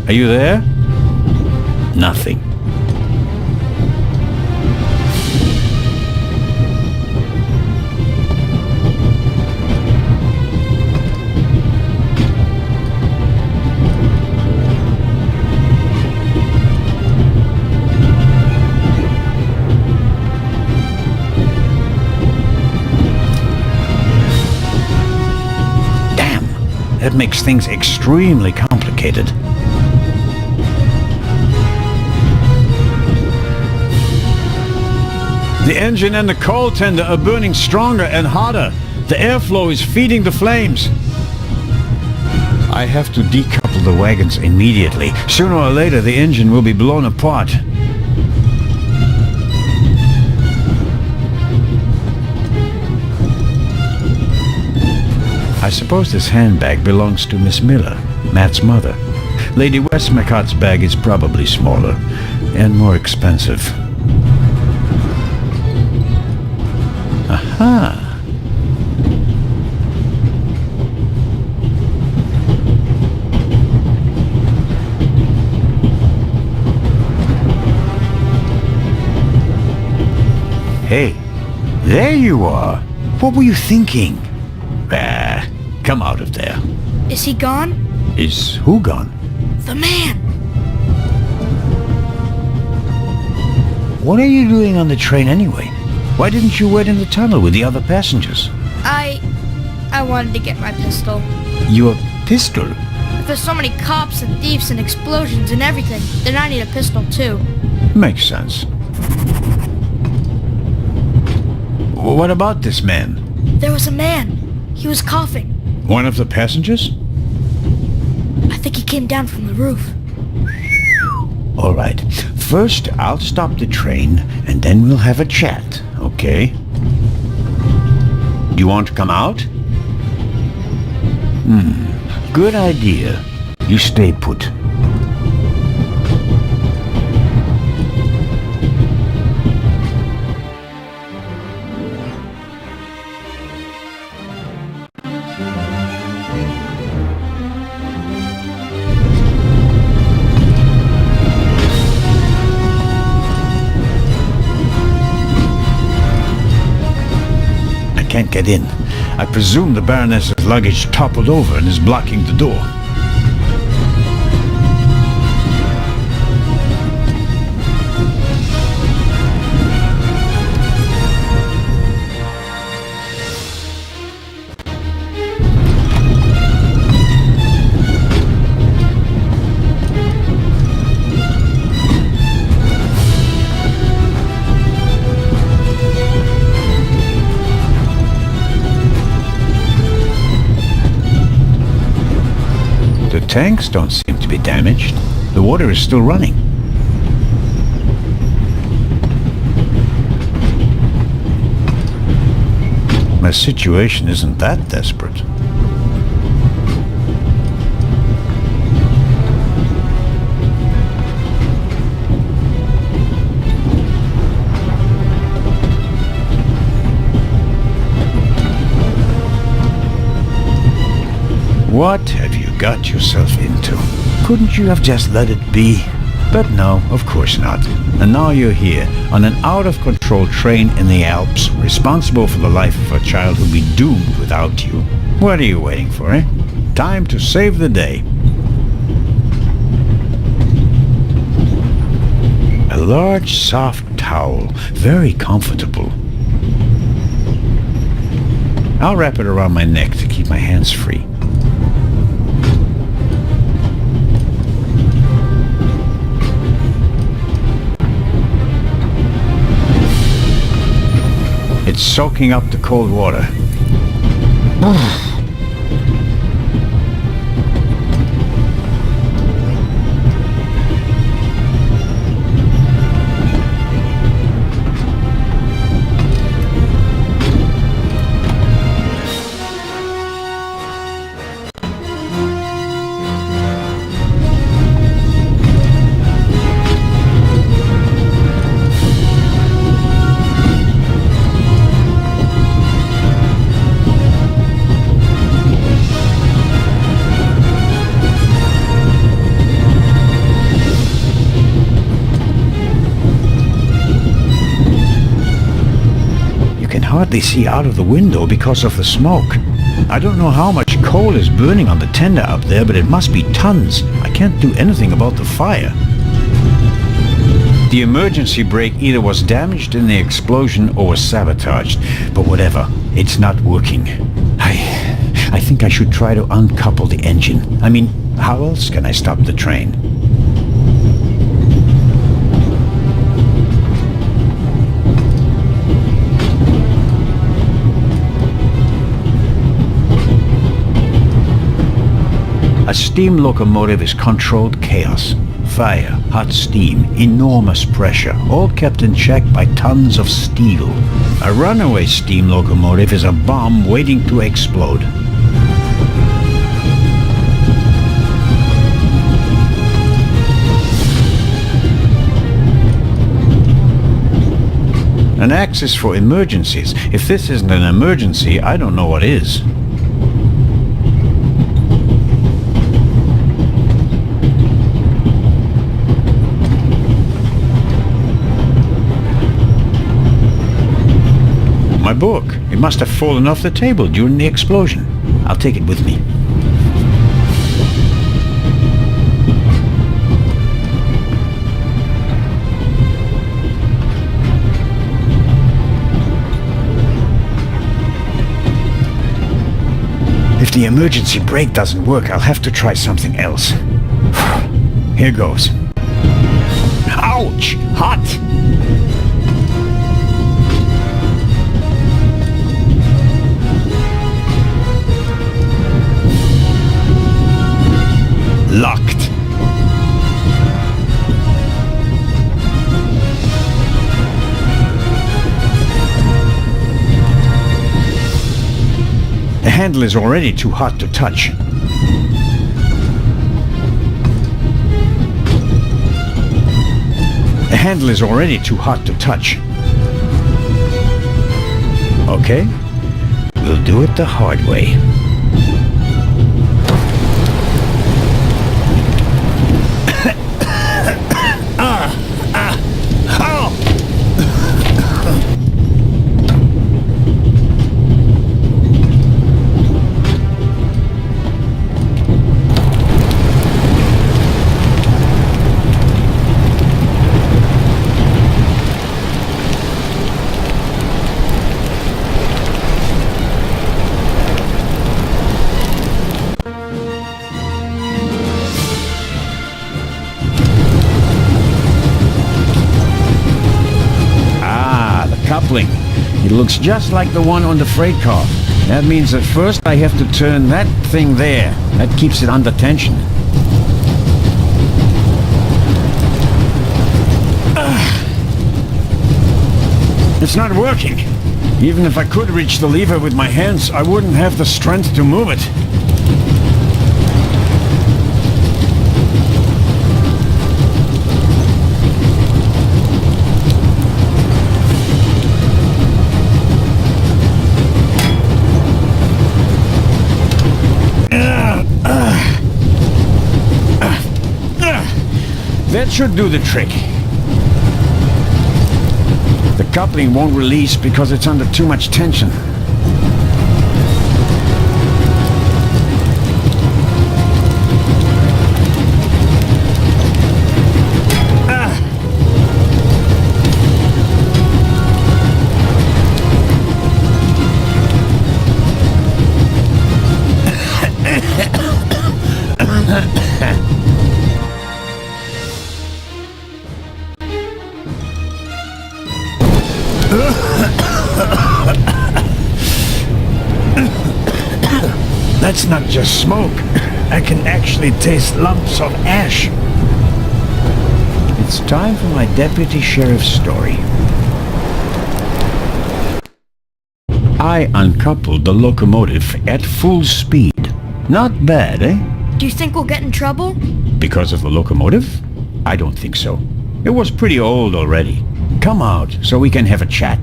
Are you there? Nothing. That makes things extremely complicated. The engine and the coal tender are burning stronger and hotter. The airflow is feeding the flames. I have to decouple the wagons immediately. Sooner or later, the engine will be blown apart. I suppose this handbag belongs to Miss Miller, Matt's mother. Lady Westmacott's bag is probably smaller and more expensive. Aha! Hey, there you are. What were you thinking? Come out of there. Is he gone? Is who gone? The man! What are you doing on the train anyway? Why didn't you wait in the tunnel with the other passengers? I wanted to get my pistol. Your pistol? There's so many cops and thieves and explosions and everything, then I need a pistol too. Makes sense. What about this man? There was a man. He was coughing. One of the passengers? I think he came down from the roof. All right. First, I'll stop the train, and then we'll have a chat, okay? Do you want to come out? Good idea. You stay put. Can't get in. I presume the Baroness's luggage toppled over and is blocking the door. The tanks don't seem to be damaged. The water is still running. My situation isn't that desperate. What have you got yourself into? Couldn't you have just let it be? But no, of course not. And now you're here, on an out-of-control train in the Alps, responsible for the life of a child who'll be doomed without you. What are you waiting for, eh? Time to save the day. A large, soft towel, very comfortable. I'll wrap it around my neck to keep my hands free. It's soaking up the cold water. hardly see out of the window because of the smoke. I don't know how much coal is burning on the tender up there, but it must be tons. I can't do anything about the fire. The emergency brake either was damaged in the explosion or was sabotaged, but whatever, it's not working. I think I should try to uncouple the engine. I mean, how else can I stop the train? A steam locomotive is controlled chaos. Fire, hot steam, enormous pressure, all kept in check by tons of steel. A runaway steam locomotive is a bomb waiting to explode. An axe is for emergencies. If this isn't an emergency, I don't know what is. My book. It must have fallen off the table during the explosion. I'll take it with me. If the emergency brake doesn't work, I'll have to try something else. Here goes. Ouch! Hot! Locked. The handle is already too hot to touch. The handle is already too hot to touch. Okay, we'll do it the hard way. Coupling. It looks just like the one on the freight car. That means that first I have to turn that thing there. That keeps it under tension. It's not working. Even if I could reach the lever with my hands, I wouldn't have the strength to move it. That should do the trick. The coupling won't release because it's under too much tension. That's not just smoke. I can actually taste lumps of ash. It's time for my deputy sheriff's story. I uncoupled the locomotive at full speed. Not bad, eh? Do you think we'll get in trouble? Because of the locomotive? I don't think so. It was pretty old already. Come out so we can have a chat.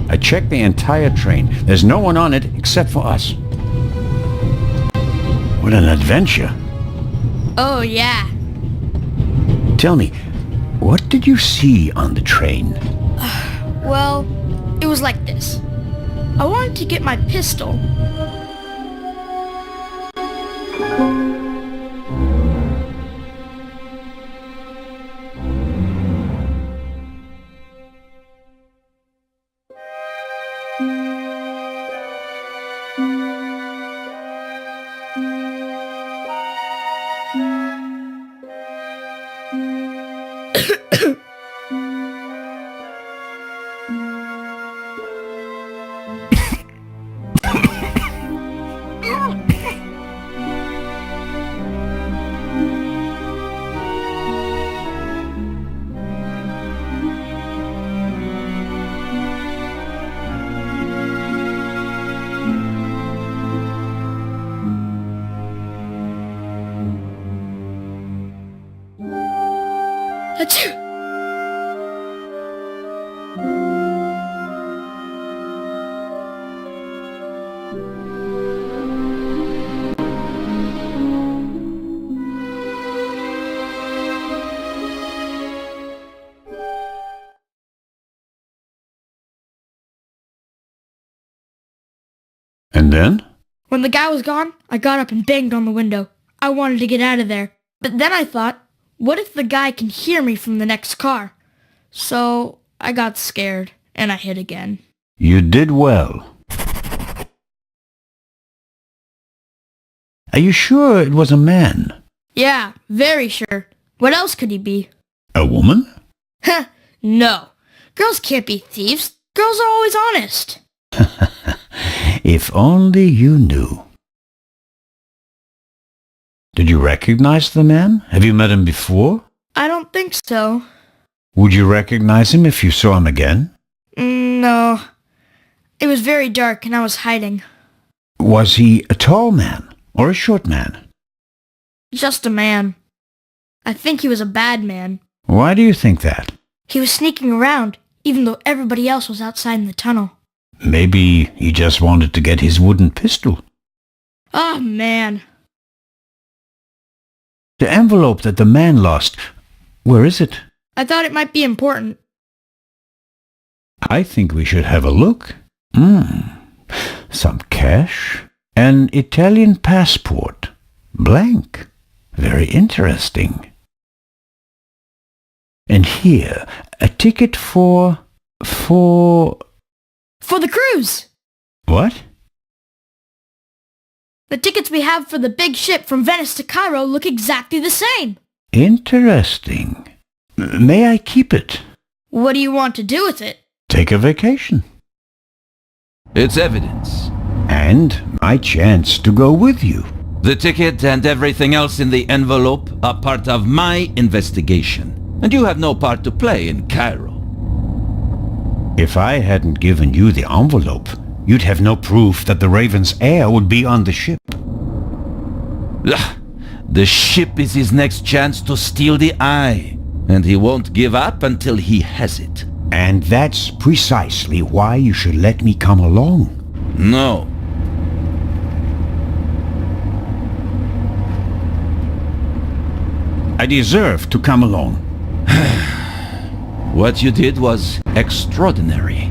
I checked the entire train. There's no one on it except for us. What an adventure. Oh, yeah. Tell me, what did you see on the train? Well, it It was like this. I wanted to get my pistol. Achoo! And then? When the guy was gone, I got up and banged on the window. I wanted to get out of there. But then I thought, what if the guy can hear me from the next car? So I got scared, and I hid again. You did well. Are you sure it was a man? Yeah, very sure. What else could he be? A woman? Heh, no. Girls can't be thieves. Girls are always honest. If only you knew. Did you recognize the man? Have you met him before? I don't think so. Would you recognize him if you saw him again? No. It was very dark and I was hiding. Was he a tall man or a short man? Just a man. I think he was a bad man. Why do you think that? He was sneaking around, even though everybody else was outside in the tunnel. Maybe he just wanted to get his wooden pistol. Oh, man. The envelope that the man lost, where is it? I thought it might be important. I think we should have a look. Some cash. An Italian passport. Blank. Very interesting. And here, a ticket for the cruise! What? The tickets we have for the big ship from Venice to Cairo look exactly the same. Interesting. May I keep it? What do you want to do with it? Take a vacation. It's evidence. And my chance to go with you. The ticket and everything else in the envelope are part of my investigation. And you have no part to play in Cairo. If I hadn't given you the envelope, you'd have no proof that the Raven's heir would be on the ship. The ship is his next chance to steal the eye. And he won't give up until he has it. And that's precisely why you should let me come along. No. I deserve to come along. What you did was extraordinary.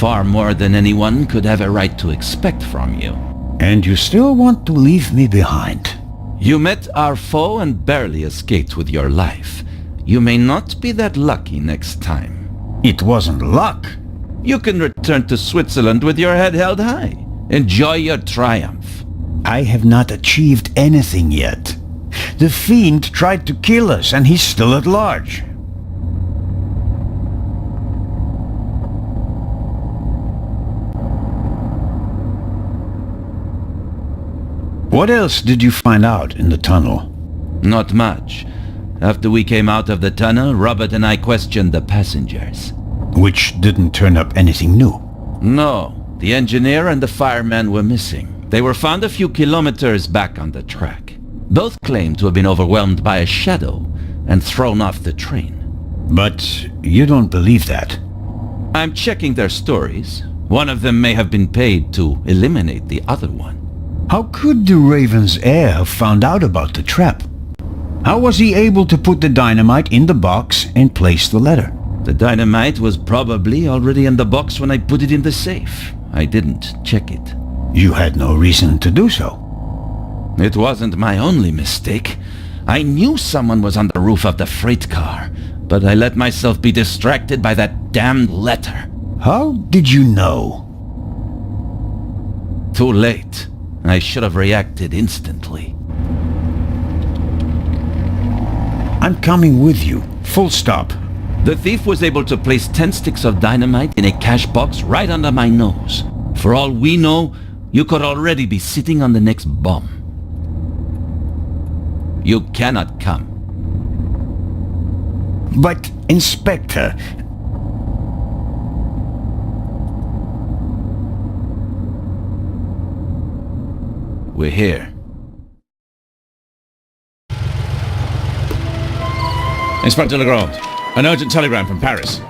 Far more than anyone could have a right to expect from you. And you still want to leave me behind. You met our foe and barely escaped with your life. You may not be that lucky next time. It wasn't luck. You can return to Switzerland with your head held high. Enjoy your triumph. I have not achieved anything yet. The fiend tried to kill us and he's still at large. What else did you find out in the tunnel? Not much. After we came out of the tunnel, Robert and I questioned the passengers. Which didn't turn up anything new. No, the engineer and the fireman were missing. They were found a few kilometers back on the track. Both claimed to have been overwhelmed by a shadow and thrown off the train. But you don't believe that. I'm checking their stories. One of them may have been paid to eliminate the other one. How could the Raven's heir have found out about the trap? How was he able to put the dynamite in the box and place the letter? The dynamite was probably already in the box when I put it in the safe. I didn't check it. You had no reason to do so. It wasn't my only mistake. I knew someone was on the roof of the freight car, but I let myself be distracted by that damned letter. How did you know? Too late. I should have reacted instantly. I'm coming with you. Full stop. The thief was able to place 10 sticks of dynamite in a cash box right under my nose. For all we know, you could already be sitting on the next bomb. You cannot come. But, Inspector... We're here. Inspector Legrand, an urgent telegram from Paris.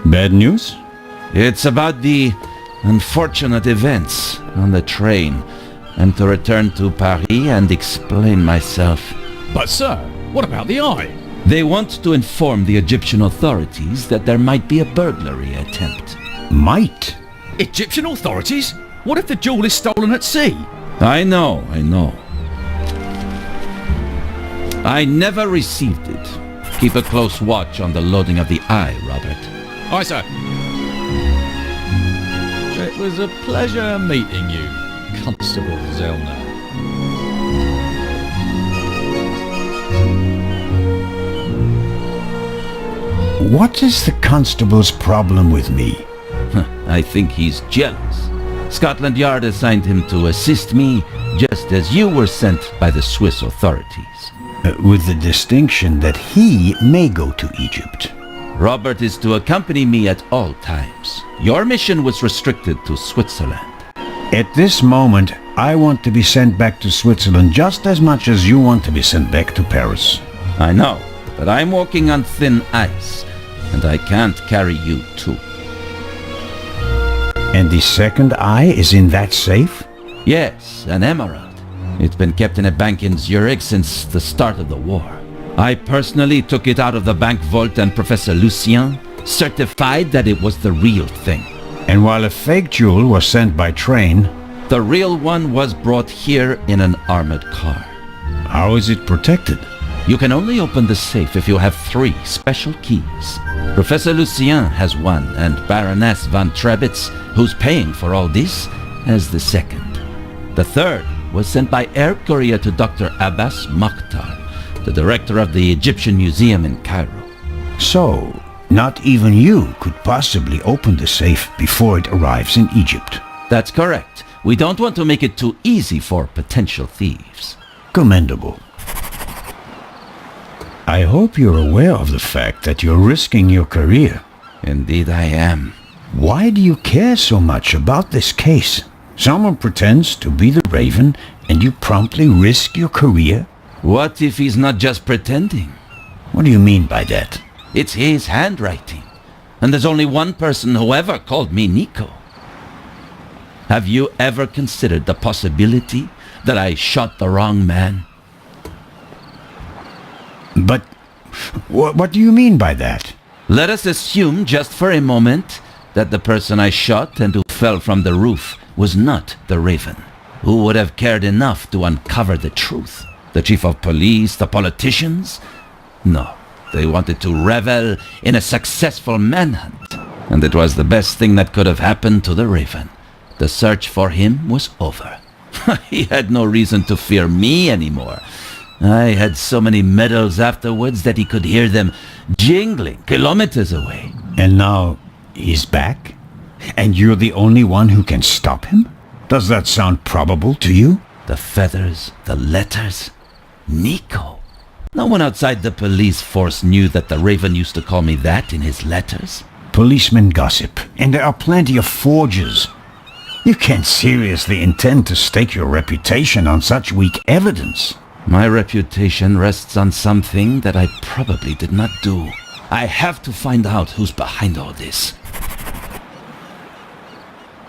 Bad news? It's about the unfortunate events on the train, and to return to Paris and explain myself. But sir, what about the eye? They want to inform the Egyptian authorities that there might be a burglary attempt. Might? Egyptian authorities? What if the jewel is stolen at sea? I know. I never received it. Keep a close watch on the loading of the eye, Robert. Aye, sir. It was a pleasure meeting you, Constable Zellner. What is the constable's problem with me? I think he's jealous. Scotland Yard assigned him to assist me, just as you were sent by the Swiss authorities. With the distinction that he may go to Egypt. Robert is to accompany me at all times. Your mission was restricted to Switzerland. At this moment, I want to be sent back to Switzerland just as much as you want to be sent back to Paris. I know, but I'm walking on thin ice, and I can't carry you too. And the second eye is in that safe? Yes, an emerald. It's been kept in a bank in Zurich since the start of the war. I personally took it out of the bank vault, and Professor Lucien certified that it was the real thing. And while a fake jewel was sent by train, the real one was brought here in an armored car. How is it protected? You can only open the safe if you have 3 special keys. Professor Lucien has one, and Baroness von Trebitz, who's paying for all this, has the second. The third was sent by air courier to Dr. Abbas Mokhtar, the director of the Egyptian Museum in Cairo. So, not even you could possibly open the safe before it arrives in Egypt. That's correct. We don't want to make it too easy for potential thieves. Commendable. I hope you're aware of the fact that you're risking your career. Indeed I am. Why do you care so much about this case? Someone pretends to be the Raven, and you promptly risk your career? What if he's not just pretending? What do you mean by that? It's his handwriting. And there's only one person who ever called me Nico. Have you ever considered the possibility that I shot the wrong man? But what do you mean by that? Let us assume just for a moment that the person I shot and who fell from the roof was not the Raven. Who would have cared enough to uncover the truth? The chief of police, the politicians? No, they wanted to revel in a successful manhunt. And it was the best thing that could have happened to the Raven. The search for him was over. He had no reason to fear me anymore. I had so many medals afterwards that he could hear them jingling kilometers away. And now he's back? And you're the only one who can stop him? Does that sound probable to you? The feathers, the letters. Nico. No one outside the police force knew that the Raven used to call me that in his letters. Policemen gossip, and there are plenty of forgers. You can't seriously intend to stake your reputation on such weak evidence. My reputation rests on something that I probably did not do. I have to find out who's behind all this.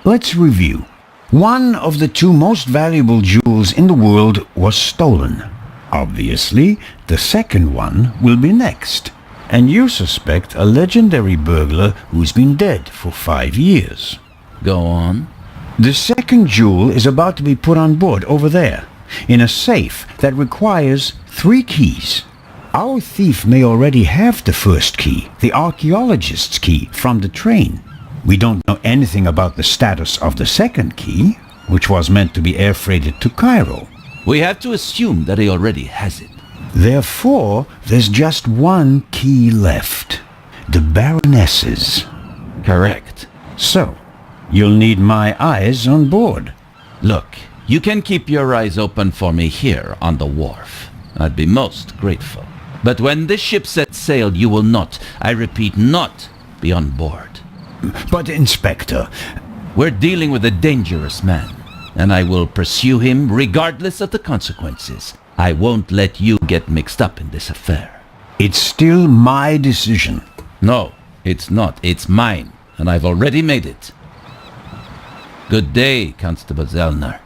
Let's review. One of the 2 most valuable jewels in the world was stolen. Obviously, the second one will be next. And you suspect a legendary burglar who's been dead for 5 years. Go on. The second jewel is about to be put on board over there, in a safe that requires 3 keys. Our thief may already have the first key, the archaeologist's key, from the train. We don't know anything about the status of the second key, which was meant to be air freighted to Cairo. We have to assume that he already has it. Therefore, there's just one key left. The Baroness's. Correct. So, you'll need my eyes on board. Look, you can keep your eyes open for me here on the wharf. I'd be most grateful. But when this ship sets sail, you will not, I repeat, not be on board. But, Inspector, We're dealing with a dangerous man, and I will pursue him regardless of the consequences. I won't let you get mixed up in this affair. it's still my decision. No, it's not. It's mine, and I've already made it. Good day, Constable Zellner.